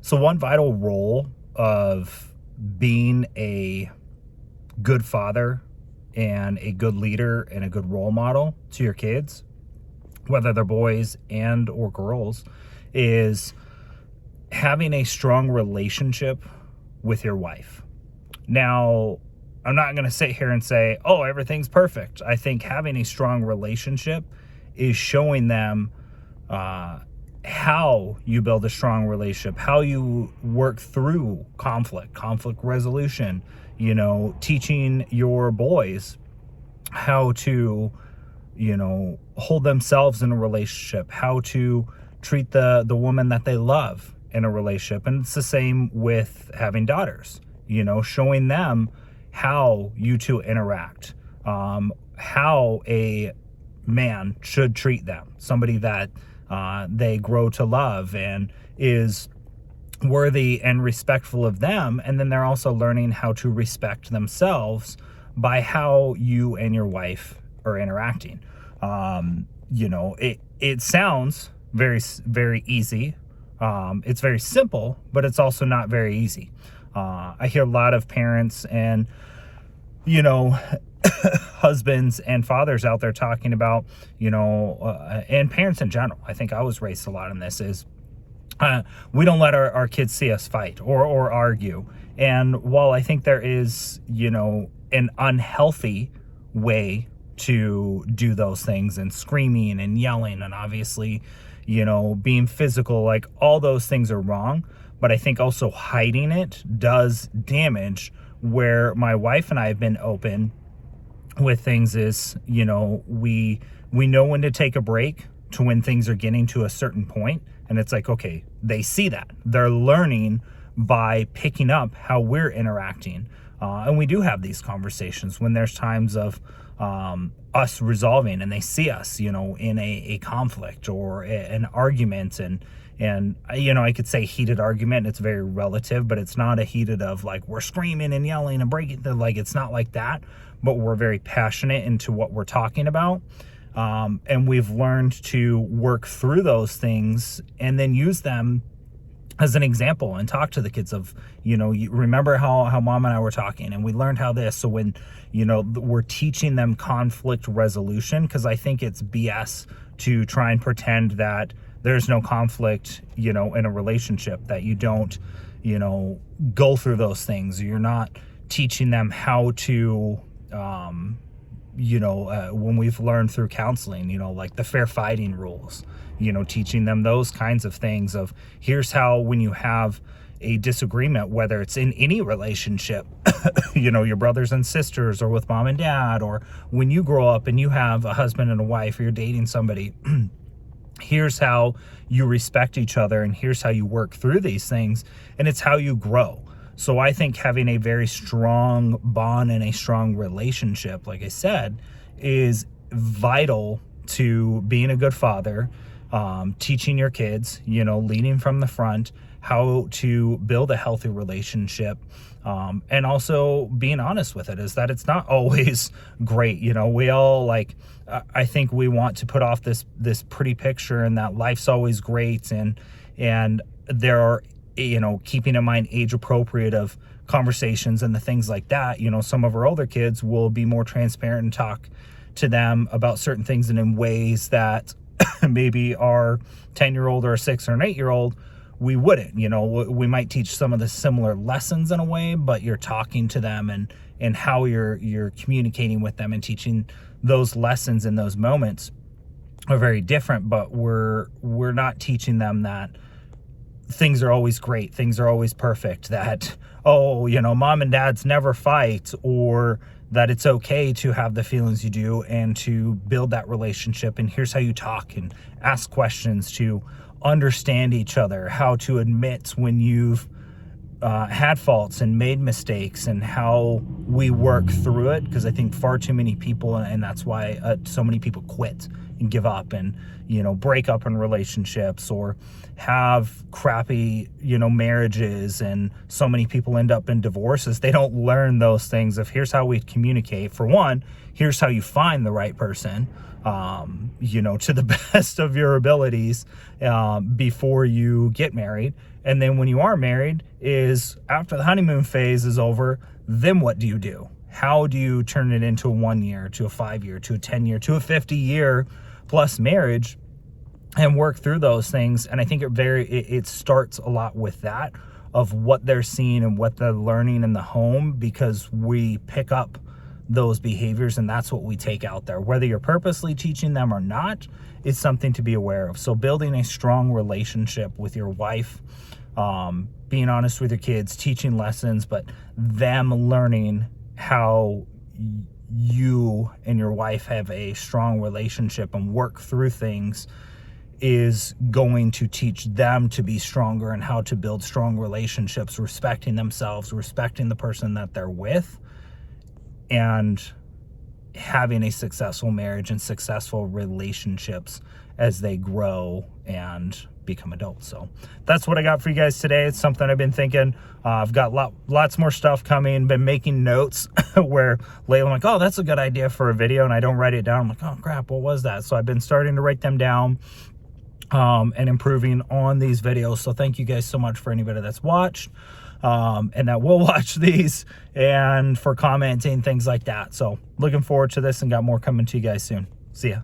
So one vital role of being a good father and a good leader and a good role model to your kids, whether they're boys and or girls, is having a strong relationship with your wife. Now, I'm not going to sit here and say, oh, everything's perfect. I think having a strong relationship is showing them how you build a strong relationship, how you work through conflict resolution, teaching your boys how to, hold themselves in a relationship, how to treat the woman that they love in a relationship. And it's the same with having daughters, showing them how you two interact, how a man should treat them, somebody that they grow to love and is worthy and respectful of them. And then they're also learning how to respect themselves by how you and your wife are interacting. It sounds very, very easy. It's very simple, but it's also not very easy. I hear a lot of parents and, husbands and fathers out there talking about, and parents in general. I think I was raised a lot in this is, we don't let our kids see us fight or argue. And while I think there is, an unhealthy way to do those things and screaming and yelling and obviously, being physical, like all those things are wrong. But I think also hiding it does damage. Where my wife and I have been open with things is, we know when to take a break to when things are getting to a certain point. And it's like, okay, they see that. They're learning by picking up how we're interacting. And we do have these conversations when there's times of us resolving and they see us, in a conflict or an argument. And I could say heated argument. It's very relative, but it's not a heated of like we're screaming and yelling and breaking. Like it's not like that, but we're very passionate into what we're talking about. And we've learned to work through those things and then use them as an example and talk to the kids of, you remember how mom and I were talking and we learned how this. So when, we're teaching them conflict resolution, because I think it's BS to try and pretend that there's no conflict, in a relationship, that you don't, go through those things. You're not teaching them how to, when we've learned through counseling, like the fair fighting rules, teaching them those kinds of things of here's how, when you have a disagreement, whether it's in any relationship, your brothers and sisters or with mom and dad, or when you grow up and you have a husband and a wife or you're dating somebody, here's how you respect each other and here's how you work through these things, and it's how you grow. So I think having a very strong bond and a strong relationship, like I said, is vital to being a good father, teaching your kids, leading from the front, how to build a healthy relationship, and also being honest with it, is that it's not always great. We all I think we want to put off this pretty picture and that life's always great. And there are, keeping in mind age appropriate of conversations and the things like that. Some of our older kids will be more transparent and talk to them about certain things and in ways that maybe our 10-year-old or a 6 or an 8-year-old, we wouldn't. We might teach some of the similar lessons in a way, but you're talking to them and how you're communicating with them and teaching those lessons in those moments are very different. But we're not teaching them that things are always great, things are always perfect, that, mom and dads never fight, or that it's okay to have the feelings you do and to build that relationship. And here's how you talk and ask questions to understand each other, how to admit when you've had faults and made mistakes, and how we work through it. Because I think far too many people, and that's why so many people quit and give up and, break up in relationships or have crappy, marriages, and so many people end up in divorces. They don't learn those things of here's how we communicate. For one, here's how you find the right person, to the best of your abilities before you get married. And then when you are married, is after the honeymoon phase is over, then what do you do? How do you turn it into a 1 year, to a 5 year, to a 10 year, to a 50 year plus marriage, and work through those things? And I think it starts a lot with that, of what they're seeing and what they're learning in the home, because we pick up those behaviors and that's what we take out there. Whether you're purposely teaching them or not, it's something to be aware of. So building a strong relationship with your wife, being honest with your kids, teaching lessons, but them learning how you and your wife have a strong relationship and work through things is going to teach them to be stronger and how to build strong relationships, respecting themselves, respecting the person that they're with, and having a successful marriage and successful relationships as they grow and become adults. So that's what I got for you guys today. It's something I've been thinking. I've got lots more stuff coming. Been making notes where lately I'm like, oh, that's a good idea for a video, and I don't write it down. I'm like, oh crap, what was that? So I've been starting to write them down and improving on these videos. So thank you guys so much for anybody that's watched and that will watch these, and for commenting, things like that. So looking forward to this, and got more coming to you guys soon. See ya.